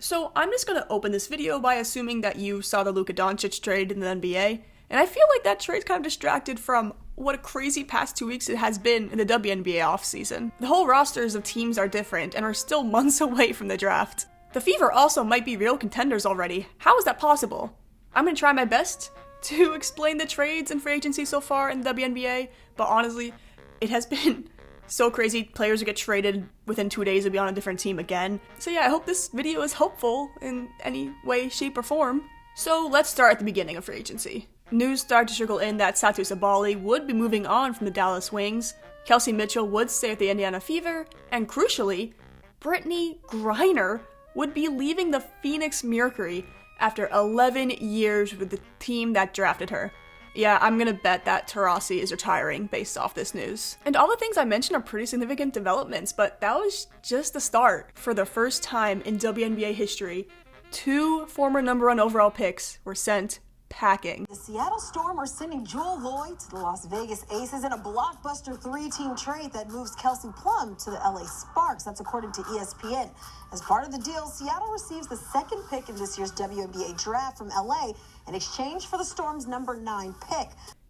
So I'm just going to open this video by assuming that you saw the Luka Doncic trade in the NBA, and I feel like that trade's kind of distracted from what a crazy past 2 weeks it has been in the WNBA offseason. The whole rosters of teams are different and are still months away from the draft. The Fever also might be real contenders already. How is that possible? I'm going to try my best to explain the trades and free agency so far in the WNBA, but honestly, it has been so crazy. Players who get traded within 2 days will be on a different team again. So yeah, I hope this video is helpful in any way, shape, or form. So let's start at the beginning of free agency. News started to trickle in that Satou Sabally would be moving on from the Dallas Wings, Kelsey Mitchell would stay at the Indiana Fever, and crucially, Brittney Griner would be leaving the Phoenix Mercury after 11 years with the team that drafted her. Yeah, I'm gonna bet that Taurasi is retiring based off this news. And all the things I mentioned are pretty significant developments, but that was just the start. For the first time in WNBA history, 2 former number 1 overall picks were sent packing. The Seattle Storm are sending Jewell Loyd to the Las Vegas Aces in a blockbuster 3-team trade that moves Kelsey Plum to the LA Sparks. That's according to ESPN. As part of the deal, Seattle receives the 2nd pick in this year's WNBA draft from LA in exchange for the Storm's number 9 pick.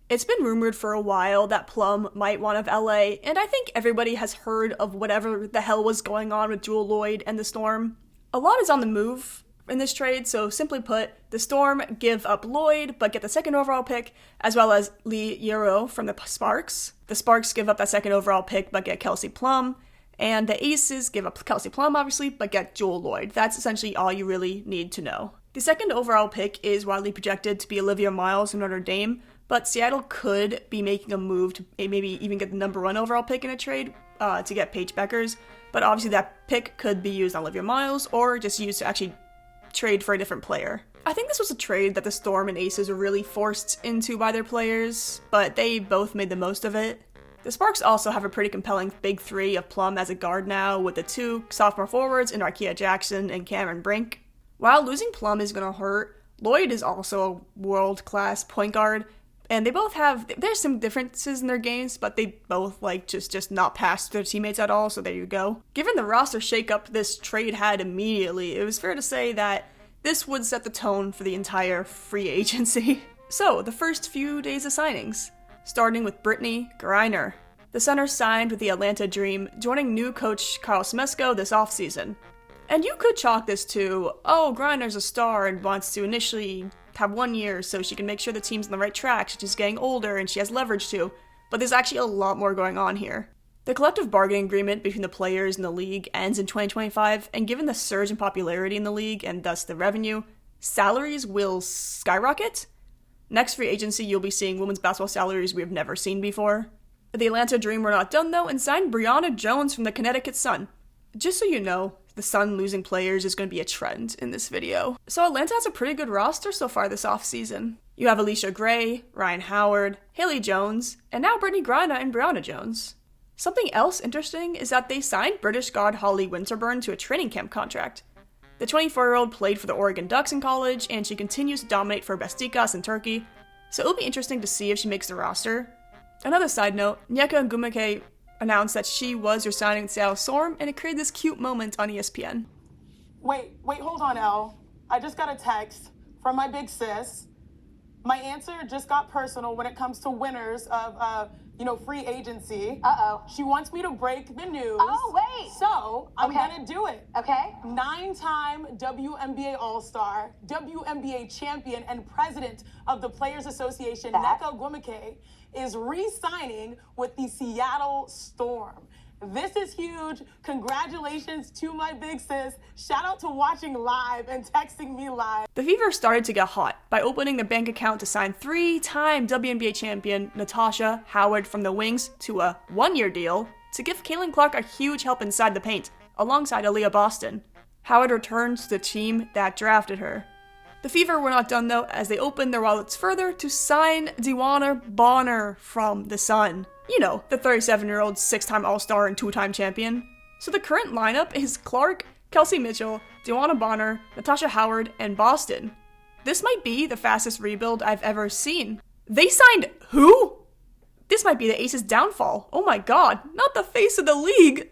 It's been rumored for a while that Plum might want of LA, and I think everybody has heard of whatever the hell was going on with Jewell Loyd and the Storm. A lot is on the move in this trade, so simply put, the Storm give up Loyd but get the 2nd overall pick, as well as Lee Yero from the Sparks. The Sparks give up that 2nd overall pick but get Kelsey Plum, and the Aces give up Kelsey Plum, obviously, but get Jewell Loyd. That's essentially all you really need to know. The 2nd overall pick is widely projected to be Olivia Miles from Notre Dame, but Seattle could be making a move to maybe even get the number 1 overall pick in a trade to get Paige Beckers, but obviously that pick could be used on Olivia Miles or just used to actually trade for a different player. I think this was a trade that the Storm and Aces were really forced into by their players, but they both made the most of it. The Sparks also have a pretty compelling big 3 of Plum as a guard now, with the 2 sophomore forwards in Arkia Jackson and Cameron Brink. While losing Plum is going to hurt, Loyd is also a world-class point guard, and they both have, there's some differences in their games, but they both like just not pass their teammates at all, so there you go. Given the roster shakeup this trade had immediately, it was fair to say that this would set the tone for the entire free agency. So, the first few days of signings, starting with Brittney Griner. The center signed with the Atlanta Dream, joining new coach Carl Smesco this offseason. And you could chalk this to, oh, Griner's a star and wants to initially have 1 year so she can make sure the team's on the right track, she's just getting older and she has leverage too, but there's actually a lot more going on here. The collective bargaining agreement between the players and the league ends in 2025, and given the surge in popularity in the league and thus the revenue, salaries will skyrocket. Next free agency, you'll be seeing women's basketball salaries we have never seen before. The Atlanta Dream were not done though and signed Brianna Jones from the Connecticut Sun. Just so you know, the Sun losing players is going to be a trend in this video. So Atlanta has a pretty good roster so far this offseason. You have Alicia Gray, Ryan Howard, Haley Jones, and now Brittney Griner and Brianna Jones. Something else interesting is that they signed British guard Holly Winterburn to a training camp contract. The 24-year-old played for the Oregon Ducks in college, and she continues to dominate for Beşiktaş in Turkey, so it'll be interesting to see if she makes the roster. Another side note, Onyeka Ogwumike announced that she was resigning with Seattle Storm, and it created this cute moment on ESPN. Wait, hold on, Elle. I just got a text from my big sis. My answer just got personal when it comes to winners of, free agency. Uh-oh. She wants me to break the news. Oh, wait. So, I'm gonna do it. Okay. 9-time WNBA All-Star, WNBA champion, and president of the Players Association, Onyeka Ogwumike, is re-signing with the Seattle Storm. This is huge. Congratulations to my big sis. Shout out to watching live and texting me live. The Fever started to get hot by opening a bank account to sign 3-time WNBA champion Natasha Howard from the Wings to a 1-year deal to give Caitlin Clark a huge help inside the paint, alongside Aaliyah Boston. Howard returns to the team that drafted her. The Fever were not done though, as they opened their wallets further to sign DeWanna Bonner from the Sun. You know, the 37-year-old 6-time All-Star and 2-time champion. So the current lineup is Clark, Kelsey Mitchell, DeWanna Bonner, Natasha Howard, and Boston. This might be the fastest rebuild I've ever seen. They signed who? This might be the Aces' downfall. Oh my god, not the face of the league.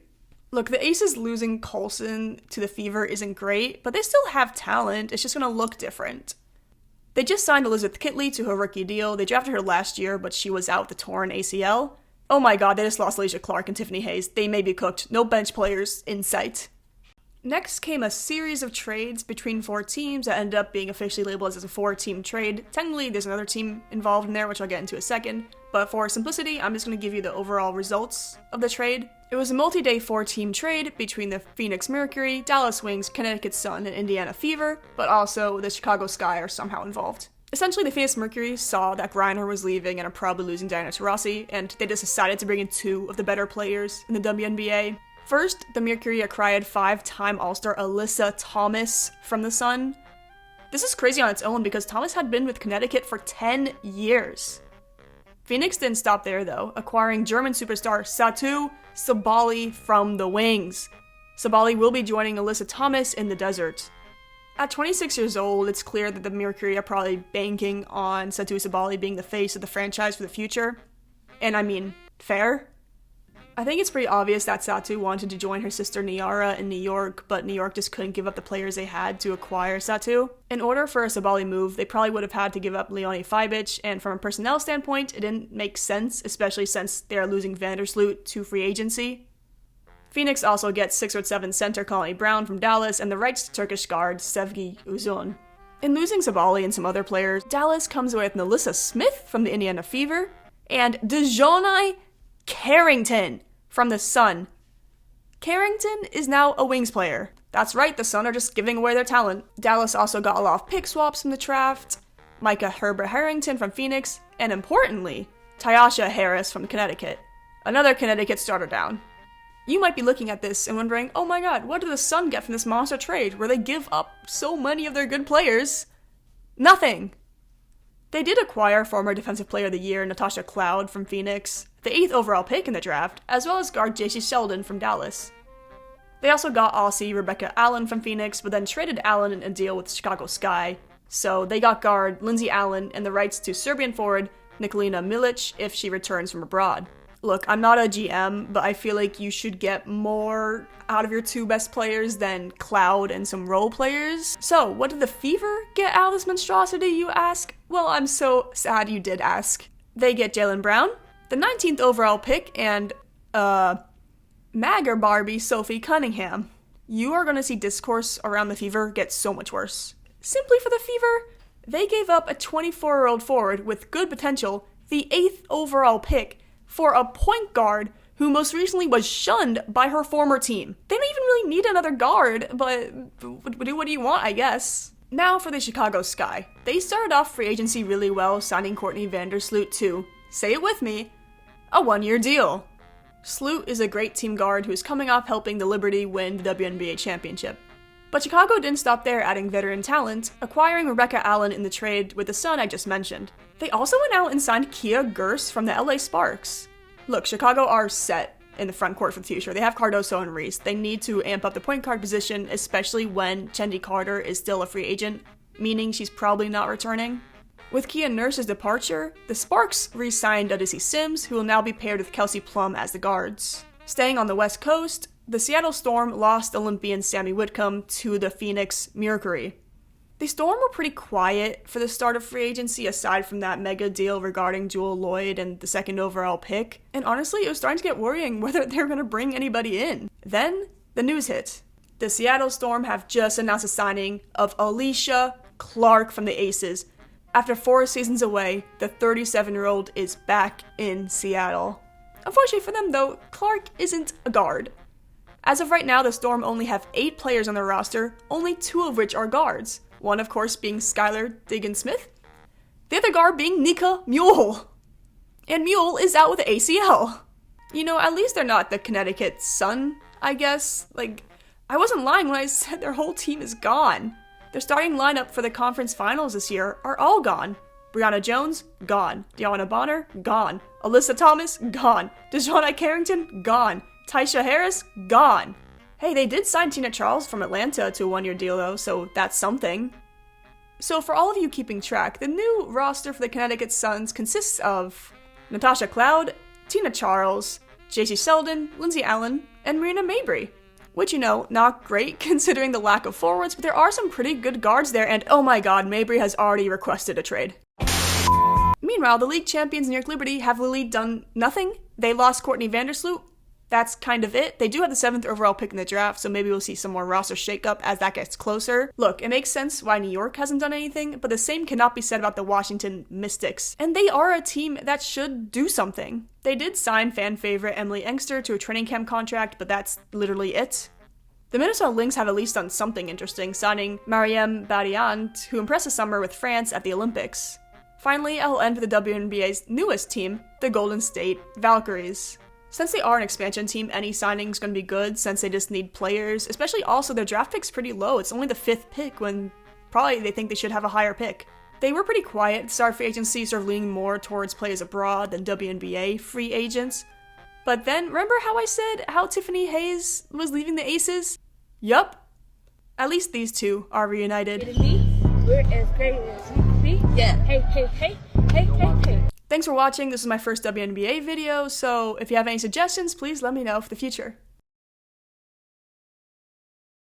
Look, the Aces losing Colson to the Fever isn't great, but they still have talent. It's just going to look different. They just signed Elizabeth Kitley to her rookie deal. They drafted her last year, but she was out with the torn ACL. Oh my god, they just lost Alicia Clark and Tiffany Hayes. They may be cooked. No bench players in sight. Next came a series of trades between 4 teams that ended up being officially labeled as a 4-team trade. Technically, there's another team involved in there, which I'll get into in a second. But for simplicity, I'm just going to give you the overall results of the trade. It was a multi-day 4-team trade between the Phoenix Mercury, Dallas Wings, Connecticut Sun, and Indiana Fever, but also the Chicago Sky are somehow involved. Essentially, the Phoenix Mercury saw that Griner was leaving and are probably losing Diana Taurasi, and they just decided to bring in 2 of the better players in the WNBA. First, the Mercury acquired 5-time All-Star Alyssa Thomas from the Sun. This is crazy on its own because Thomas had been with Connecticut for 10 years. Phoenix didn't stop there though, acquiring German superstar Satou Sabally from the Wings. Sabally will be joining Alyssa Thomas in the desert. At 26 years old, it's clear that the Mercury are probably banking on Satou Sabally being the face of the franchise for the future. And I mean, fair? I think it's pretty obvious that Satou wanted to join her sister Niara in New York, but New York just couldn't give up the players they had to acquire Satou. In order for a Sabally move, they probably would have had to give up Leonie Fibich, and from a personnel standpoint, it didn't make sense, especially since they are losing Vandersloot to free agency. Phoenix also gets 6'7" center Connie Brown from Dallas and the rights to Turkish guard Sevgi Uzun. In losing Sabally and some other players, Dallas comes away with Nalissa Smith from the Indiana Fever and DeJohnai Carrington from the Sun. Carrington is now a Wings player. That's right, the Sun are just giving away their talent. Dallas also got a lot of pick swaps from the draft, Micah Herbert Harrington from Phoenix, and importantly, Tyasha Harris from Connecticut. Another Connecticut starter down. You might be looking at this and wondering, oh my god, what did the Sun get from this monster trade where they give up so many of their good players? Nothing! They did acquire former Defensive Player of the Year Natasha Cloud from Phoenix, the 8th overall pick in the draft, as well as guard JC Sheldon from Dallas. They also got Aussie Rebecca Allen from Phoenix, but then traded Allen in a deal with Chicago Sky, so they got guard Lindsay Allen and the rights to Serbian forward Nikolina Milic if she returns from abroad. Look, I'm not a GM, but I feel like you should get more out of your 2 best players than Cloud and some role players. So, what did the Fever get out of this monstrosity, you ask? Well, I'm so sad you did ask. They get Jaylen Brown, the 19th overall pick, and, Magger Barbie Sophie Cunningham. You are gonna see discourse around the Fever get so much worse. Simply for the Fever, they gave up a 24-year-old forward with good potential, the 8th overall pick, for a point guard who most recently was shunned by her former team. They don't even really need another guard, but what do you want, I guess? Now for the Chicago Sky. They started off free agency really well, signing Courtney Vandersloot to, say it with me, a 1-year deal. Sloot is a great team guard who is coming off helping the Liberty win the WNBA championship. But Chicago didn't stop there, adding veteran talent, acquiring Rebecca Allen in the trade with the Sun I just mentioned. They also went out and signed Kia Gers from the LA Sparks. Look, Chicago are set in the front court for the future. They have Cardoso and Reese. They need to amp up the point guard position, especially when Chendi Carter is still a free agent, meaning she's probably not returning. With Kia Nurse's departure, the Sparks re-signed Odyssey Sims, who will now be paired with Kelsey Plum as the guards. Staying on the West Coast, the Seattle Storm lost Olympian Sammy Whitcomb to the Phoenix Mercury. The Storm were pretty quiet for the start of free agency, aside from that mega deal regarding Jewell, Loyd, and the 2nd overall pick, and honestly, it was starting to get worrying whether they were going to bring anybody in. Then, the news hit. The Seattle Storm have just announced the signing of Alicia Clark from the Aces. After 4 seasons away, the 37-year-old is back in Seattle. Unfortunately for them, though, Clark isn't a guard. As of right now, the Storm only have 8 players on their roster, only 2 of which are guards. One, of course, being Skylar Diggins-Smith. The other guard being Nika Mule. And Mule is out with the ACL. You know, at least they're not the Connecticut Sun, I guess. Like, I wasn't lying when I said their whole team is gone. Their starting lineup for the conference finals this year are all gone. Brianna Jones, gone. Deanna Bonner, gone. Alyssa Thomas, gone. DeJohnai Carrington, gone. Tyasha Harris, gone. Hey, they did sign Tina Charles from Atlanta to a 1-year deal though, so that's something. So for all of you keeping track, the new roster for the Connecticut Suns consists of Natasha Cloud, Tina Charles, JC Sheldon, Lindsay Allen, and Marina Mabrey. Which, not great considering the lack of forwards, but there are some pretty good guards there, and oh my god, Mabrey has already requested a trade. Meanwhile, the league champions New York Liberty have literally done nothing. They lost Courtney Vandersloot. That's kind of it. They do have the 7th overall pick in the draft, so maybe we'll see some more roster shakeup as that gets closer. Look, it makes sense why New York hasn't done anything, but the same cannot be said about the Washington Mystics. And they are a team that should do something. They did sign fan favorite Emily Engster to a training camp contract, but that's literally it. The Minnesota Lynx have at least done something interesting, signing Mariam Badiant, who impressed this summer with France at the Olympics. Finally, I'll end with the WNBA's newest team, the Golden State Valkyries. Since they are an expansion team, any signing is going to be good since they just need players, especially also their draft pick's pretty low. It's only the 5th pick when probably they think they should have a higher pick. They were pretty quiet at the start of free agency, sort of leaning more towards players abroad than WNBA free agents. But then, remember how I said how Tiffany Hayes was leaving the Aces? Yup. At least these two are reunited. We're as great as we can be. Yeah. Hey. Thanks for watching. This is my first WNBA video, so if you have any suggestions, please let me know for the future.